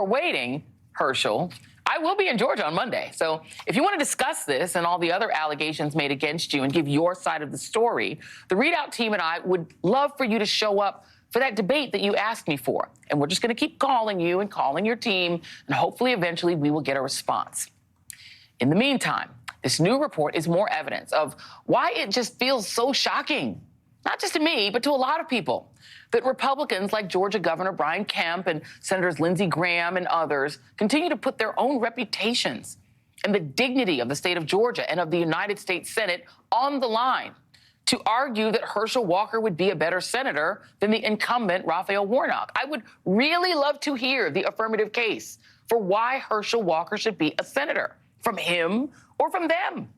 We're waiting, Herschel. I will be in Georgia on Monday. So if you want to discuss this and all the other allegations made against you and give your side of the story, the Readout team and I would love for you to show up for that debate that you asked me for. And we're just going to keep calling you and calling your team, and hopefully eventually we will get a response. In the meantime, this new report is more evidence of why it just feels so shocking, not just to me, but to a lot of people, that Republicans like Georgia Governor Brian Kemp and Senators Lindsey Graham and others continue to put their own reputations and the dignity of the state of Georgia and of the United States Senate on the line to argue that Herschel Walker would be a better senator than the incumbent Raphael Warnock. I would really love to hear the affirmative case for why Herschel Walker should be a senator, from him or from them.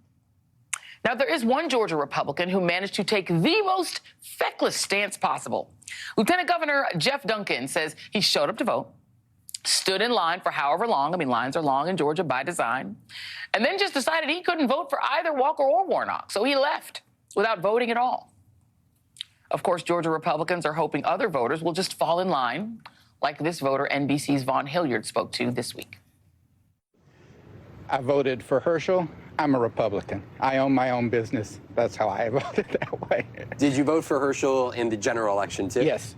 Now, there is one Georgia Republican who managed to take the most feckless stance possible. Lieutenant Governor Jeff Duncan says he showed up to vote, stood in line for however long, I mean, lines are long in Georgia by design, and then just decided he couldn't vote for either Walker or Warnock, so he left without voting at all. Of course, Georgia Republicans are hoping other voters will just fall in line, like this voter NBC's Vaughn Hilliard spoke to this week. I voted for Herschel. I'm a Republican. I own my own business. That's how I voted that way. Did you vote for Herschel in the general election, too? Yes.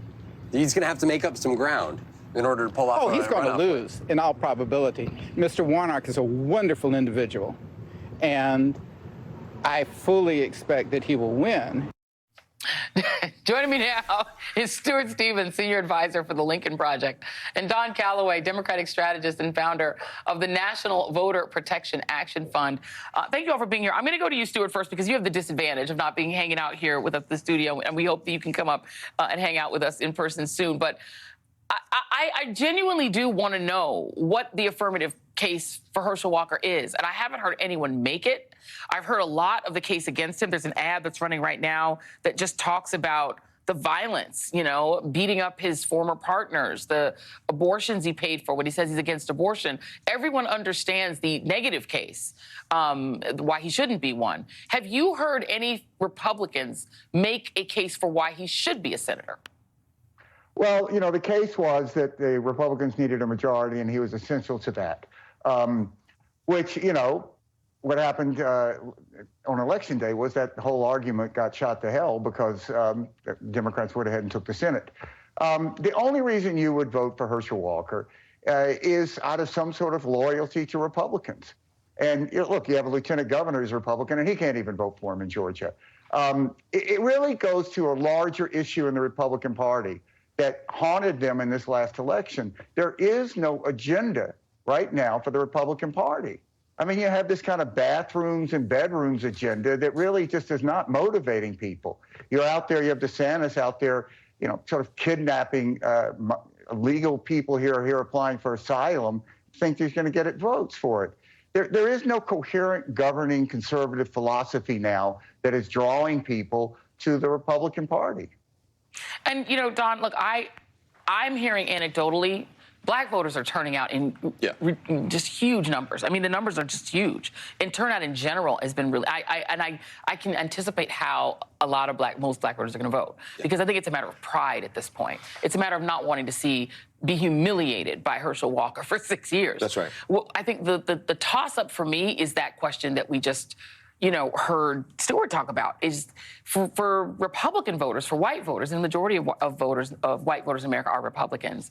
He's going to have to make up some ground in order to pull off. Oh, he's going to lose, in all probability. Mr. Warnock is a wonderful individual, and I fully expect that he will win. Joining me now is Stuart Stevens, Senior Advisor for the Lincoln Project, and Don Calloway, Democratic strategist and founder of the National Voter Protection Action Fund. Thank you all for being here. I'm going to go to you, Stuart, first, because you have the disadvantage of not being hanging out here with us at the studio, and we hope that you can come up and hang out with us in person soon. But I genuinely do want to know what the affirmative case for Herschel Walker is, and I haven't heard anyone make it. I've heard a lot of the case against him. There's an ad that's running right now that just talks about the violence, you know, beating up his former partners, the abortions he paid for when he says he's against abortion. Everyone understands the negative case, why he shouldn't be one. Have you heard any Republicans make a case for why he should be a senator? Well, you know, the case was that the Republicans needed a majority, and he was essential to that, which, you know, what happened on Election Day was that the whole argument got shot to hell because the Democrats went ahead and took the Senate. The only reason you would vote for Herschel Walker is out of some sort of loyalty to Republicans. And look, you have a lieutenant governor who's Republican, and he can't even vote for him in Georgia. It really goes to a larger issue in the Republican Party that haunted them in this last election. There is no agenda right now for the Republican Party. I mean, you have this kind of bathrooms and bedrooms agenda that really just is not motivating people. You're out there, you have DeSantis out there, you know, sort of kidnapping legal people here applying for asylum, think he's going to get votes for it. There is no coherent governing conservative philosophy now that is drawing people to the Republican Party. And, you know, Don, look, I'm hearing anecdotally, Black voters are turning out in just huge numbers. I mean, the numbers are just huge. And turnout in general has been really, I can anticipate how a lot of most Black voters are going to vote. Because I think it's a matter of pride at this point. It's a matter of not wanting to be humiliated by Herschel Walker for 6 years. That's right. Well, I think the toss-up for me is that question that we just, you know, heard Stuart talk about, is for Republican voters, for white voters, and the majority of white voters in America are Republicans.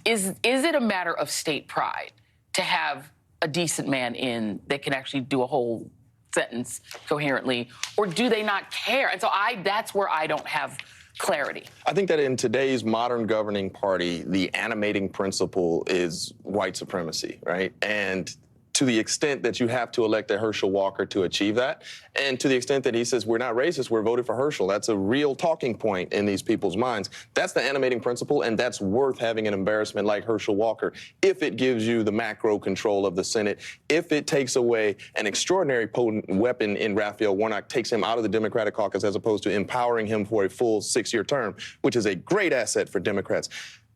Is it a matter of state pride to have a decent man in that can actually do a whole sentence coherently, or do they not care? And so that's where I don't have clarity. I think that in today's modern governing party, the animating principle is white supremacy, right? And to the extent that you have to elect a Herschel Walker to achieve that, and to the extent that he says, we're not racist, we're voted for Herschel, that's a real talking point in these people's minds. That's the animating principle, and that's worth having an embarrassment like Herschel Walker if it gives you the macro control of the Senate, if it takes away an extraordinary potent weapon in Raphael Warnock, takes him out of the Democratic caucus as opposed to empowering him for a full 6-year term, which is a great asset for Democrats.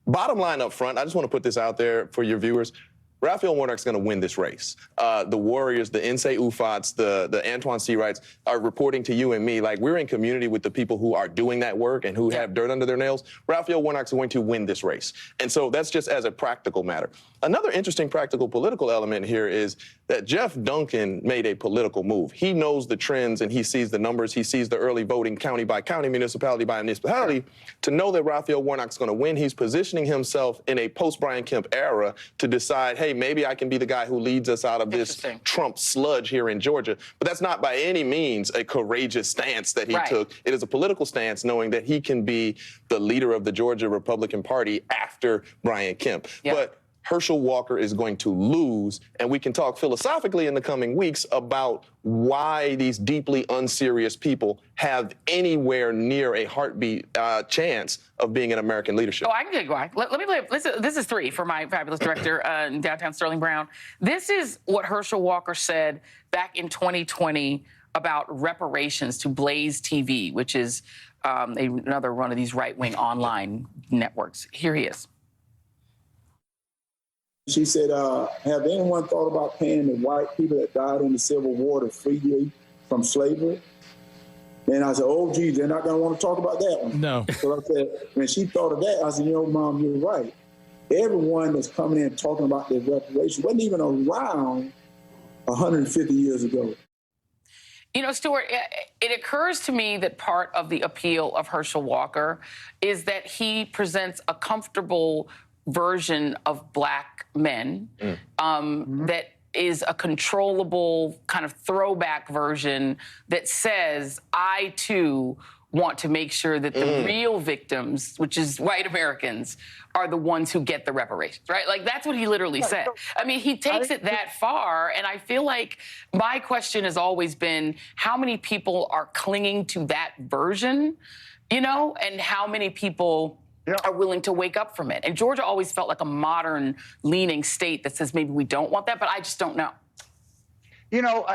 Bottom line up front, I just want to put this out there for your viewers. Raphael Warnock's going to win this race. The Warriors, the Nsé Ufats, the Antoine Seawrights are reporting to you and me like we're in community with the people who are doing that work and who have dirt under their nails. Raphael Warnock's going to win this race. And so that's just as a practical matter. Another interesting practical political element here is that Jeff Duncan made a political move. He knows the trends and he sees the numbers. He sees the early voting county by county, municipality by municipality. To know that Raphael Warnock's going to win, he's positioning himself in a post-Brian Kemp era to decide, hey, maybe I can be the guy who leads us out of this Trump sludge here in Georgia. But that's not by any means a courageous stance that he took. It is a political stance knowing that he can be the leader of the Georgia Republican Party after Brian Kemp. But Herschel Walker is going to lose, and we can talk philosophically in the coming weeks about why these deeply unserious people have anywhere near a heartbeat chance of being in American leadership. Oh, I can get why. Let me play. This is 3 for my fabulous director in downtown Sterling Brown. This is what Herschel Walker said back in 2020 about reparations to Blaze TV, which is another one of these right-wing online networks. Here he is. She said, have anyone thought about paying the white people that died in the Civil War to free you from slavery? And I said, oh, geez, they're not going to want to talk about that one. No. So I said, when she thought of that, I said, you know, Mom, you're right. Everyone that's coming in talking about their reparations wasn't even around 150 years ago. You know, Stuart, it occurs to me that part of the appeal of Herschel Walker is that he presents a comfortable version of black men that is a controllable kind of throwback version that says, I too want to make sure that the real victims, which is white Americans, are the ones who get the reparations, right? Like, that's what he literally said. I mean, he takes it that far, and I feel like my question has always been, how many people are clinging to that version, you know, and how many people are willing to wake up from it? And Georgia always felt like a modern-leaning state that says maybe we don't want that, but I just don't know. You know,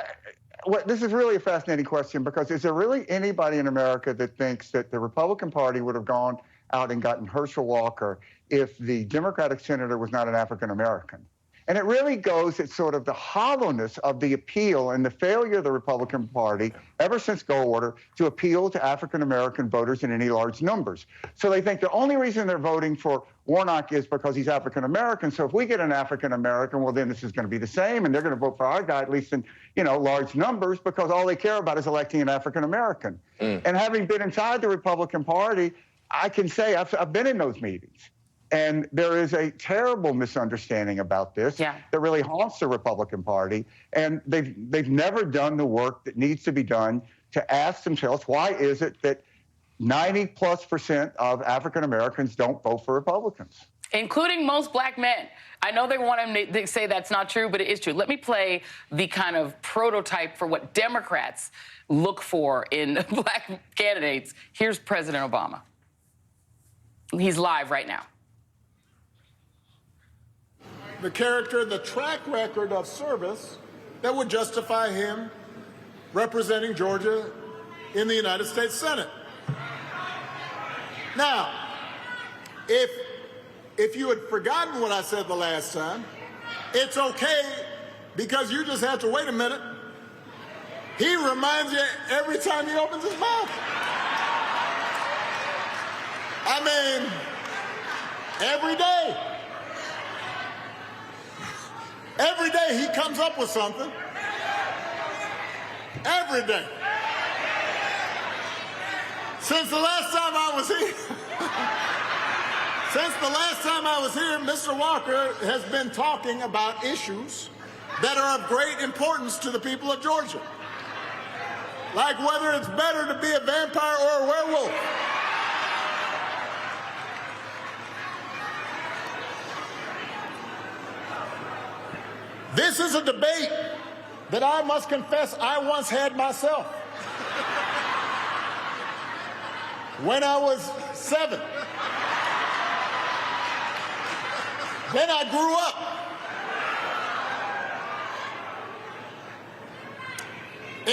this is really a fascinating question, because is there really anybody in America that thinks that the Republican Party would have gone out and gotten Herschel Walker if the Democratic senator was not an African American? And it really goes at sort of the hollowness of the appeal and the failure of the Republican Party ever since Goldwater to appeal to African-American voters in any large numbers. So they think the only reason they're voting for Warnock is because he's African-American. So if we get an African-American, well, then this is going to be the same, and they're going to vote for our guy, at least in, you know, large numbers, because all they care about is electing an African-American. And having been inside the Republican Party, I can say I've been in those meetings. And there is a terrible misunderstanding about this that really haunts the Republican Party. And they've never done the work that needs to be done to ask themselves, why is it that 90+% of African Americans don't vote for Republicans? Including most black men. I know they want him to say that's not true, but it is true. Let me play the kind of prototype for what Democrats look for in black candidates. Here's President Obama. He's live right now. The character, the track record of service that would justify him representing Georgia in the United States Senate. Now, if you had forgotten what I said the last time, it's okay, because you just have to wait a minute. He reminds you every time he opens his mouth. I mean, every day. Every day he comes up with something. Every day. Since the last time I was here, Mr. Walker has been talking about issues that are of great importance to the people of Georgia. Like whether it's better to be a vampire or a werewolf. This is a debate that I must confess I once had myself. When I was 7. Then I grew up.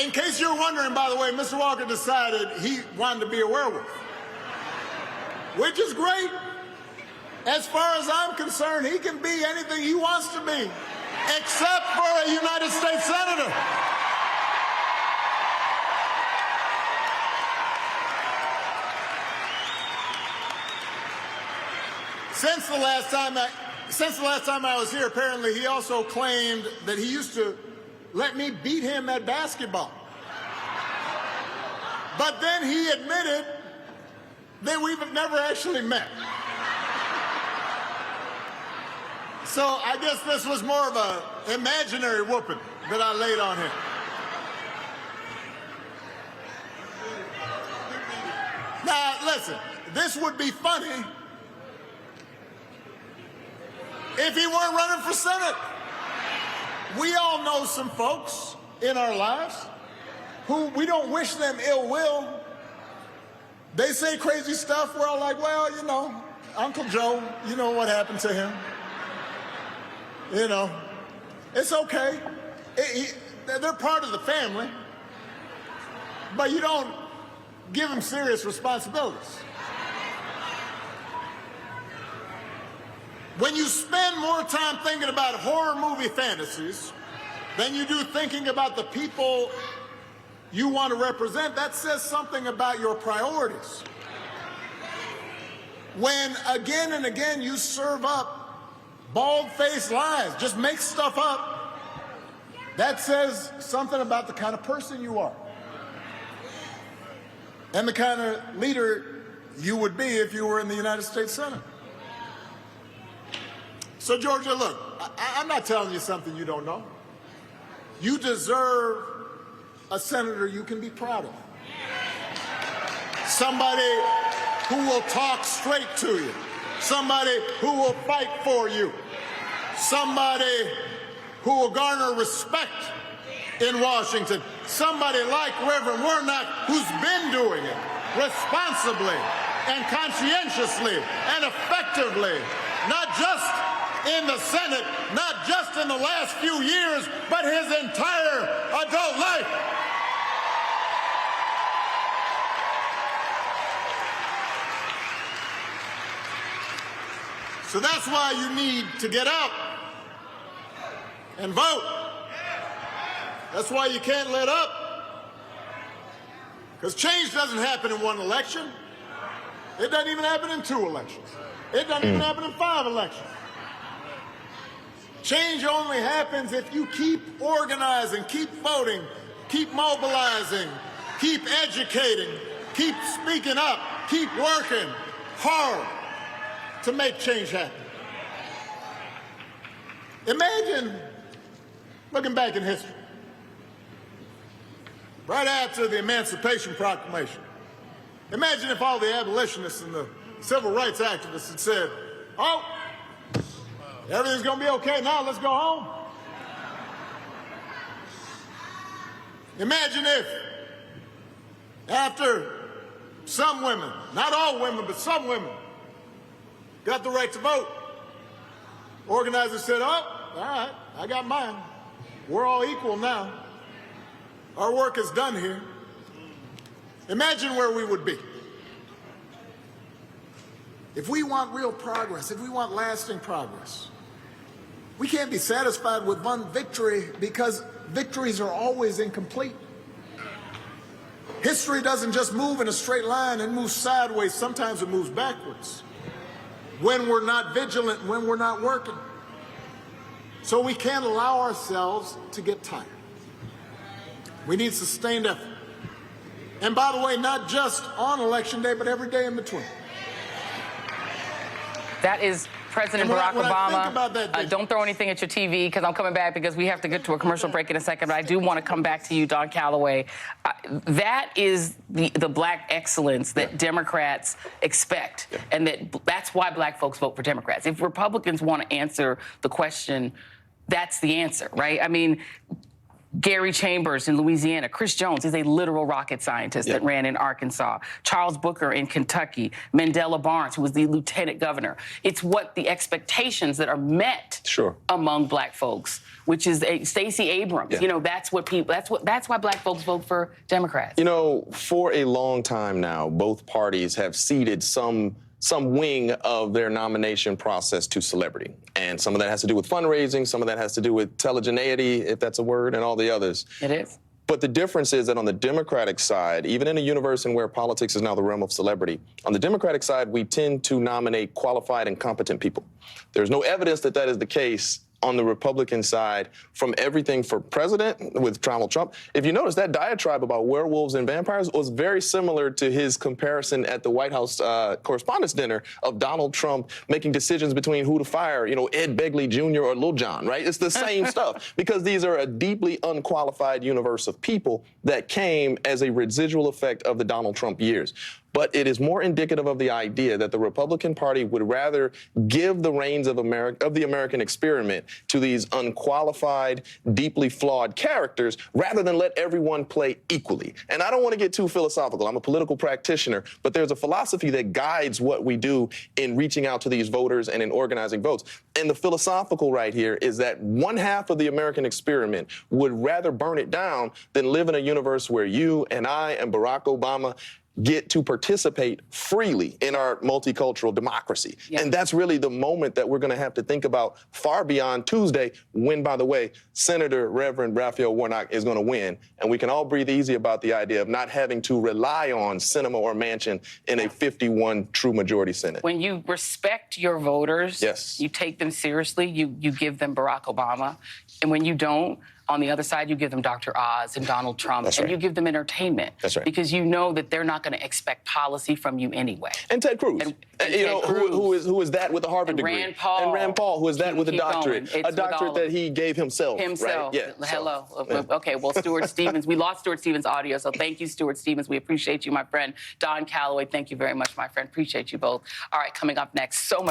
In case you're wondering, by the way, Mr. Walker decided he wanted to be a werewolf, which is great. As far as I'm concerned, he can be anything he wants to be, except for a United States Senator. Since the last time I was here, apparently he also claimed that he used to let me beat him at basketball. But then he admitted that we've never actually met. So I guess this was more of an imaginary whooping that I laid on him. Now, listen, this would be funny if he weren't running for Senate. We all know some folks in our lives who we don't wish them ill will. They say crazy stuff. We're all like, well, you know, Uncle Joe, you know what happened to him. You know, it's okay. They're part of the family, but you don't give them serious responsibilities. When you spend more time thinking about horror movie fantasies than you do thinking about the people you want to represent, that says something about your priorities. When again and again you serve up bald-faced lies, just make stuff up, that says something about the kind of person you are and the kind of leader you would be if you were in the United States Senate. So, Georgia, look, I'm not telling you something you don't know. You deserve a senator you can be proud of. Somebody who will talk straight to you. Somebody who will fight for you. Somebody who will garner respect in Washington. Somebody like Reverend Warnock, who's been doing it responsibly and conscientiously and effectively, not just in the Senate, not just in the last few years, but his entire adult life. So that's why you need to get out and vote. That's why you can't let up. Because change doesn't happen in one election. It doesn't even happen in 2 elections. It doesn't even happen in 5 elections. Change only happens if you keep organizing, keep voting, keep mobilizing, keep educating, keep speaking up, keep working hard to make change happen. Imagine looking back in history, right after the Emancipation Proclamation. Imagine if all the abolitionists and the civil rights activists had said, oh, everything's going to be okay now, let's go home. Imagine if, after some women, not all women, but some women, got the right to vote, organizers said, oh, all right, I got mine. We're all equal now. Our work is done here. Imagine where we would be. If we want real progress, if we want lasting progress, we can't be satisfied with one victory because victories are always incomplete. History doesn't just move in a straight line, it moves sideways. Sometimes it moves backwards when we're not vigilant, when we're not working. So we can't allow ourselves to get tired. We need sustained effort. And by the way, not just on Election Day, but every day in between. That is President Barack Obama. Don't throw anything at your TV because I'm coming back because we have to get to a commercial break in a second. But I do want to come back to you, Don Calloway. That is the black excellence that Democrats expect. And that's why black folks vote for Democrats. If Republicans want to answer the question, that's the answer, right? I mean, Gary Chambers in Louisiana, Chris Jones is a literal rocket scientist that ran in Arkansas, Charles Booker in Kentucky, Mandela Barnes, who was the lieutenant governor. It's what the expectations that are met among black folks, which is Stacey Abrams. You know, that's what people, that's why black folks vote for Democrats. You know, for a long time now, both parties have ceded some some wing of their nomination process to celebrity. And some of that has to do with fundraising, some of that has to do with telegeneity, if that's a word, and all the others. It is. But the difference is that on the Democratic side, even in a universe in where politics is now the realm of celebrity, on the Democratic side, we tend to nominate qualified and competent people. There's no evidence that that is the case on the Republican side from everything for president with Donald Trump. If you notice, that diatribe about werewolves and vampires was very similar to his comparison at the White House Correspondents' Dinner of Donald Trump making decisions between who to fire, Ed Begley Jr. or Lil Jon, right? It's the same stuff, because these are a deeply unqualified universe of people that came as a residual effect of the Donald Trump years. But it is more indicative of the idea that the Republican Party would rather give the reins of the American experiment to these unqualified, deeply flawed characters, rather than let everyone play equally. And I don't want to get too philosophical. I'm a political practitioner, but there's a philosophy that guides what we do in reaching out to these voters and in organizing votes. And the philosophical right here is that one half of the American experiment would rather burn it down than live in a universe where you and I and Barack Obama get to participate freely in our multicultural democracy. Yeah. And that's really the moment that we're going to have to think about far beyond Tuesday, when, by the way, Senator Reverend Raphael Warnock is going to win. And we can all breathe easy about the idea of not having to rely on Sinema or Manchin in a 51 true majority Senate. When you respect your voters, yes, you take them seriously, you give them Barack Obama. And when you don't, on the other side, you give them Dr. Oz and Donald Trump. That's and right. You give them entertainment. That's right. Because you know that they're not going to expect policy from you anyway. And Ted Cruz. And Ted Cruz. Who is that with a Harvard degree? Rand Paul. And Rand Paul, who is that with a doctorate. A doctorate that he gave himself. Himself. Right? Yeah. Hello. Yeah. Okay, well, Stuart Stevens. We lost Stuart Stevens' audio, so thank you, Stuart Stevens. We appreciate you, my friend. Don Calloway, thank you very much, my friend. Appreciate you both. All right, coming up next, so much.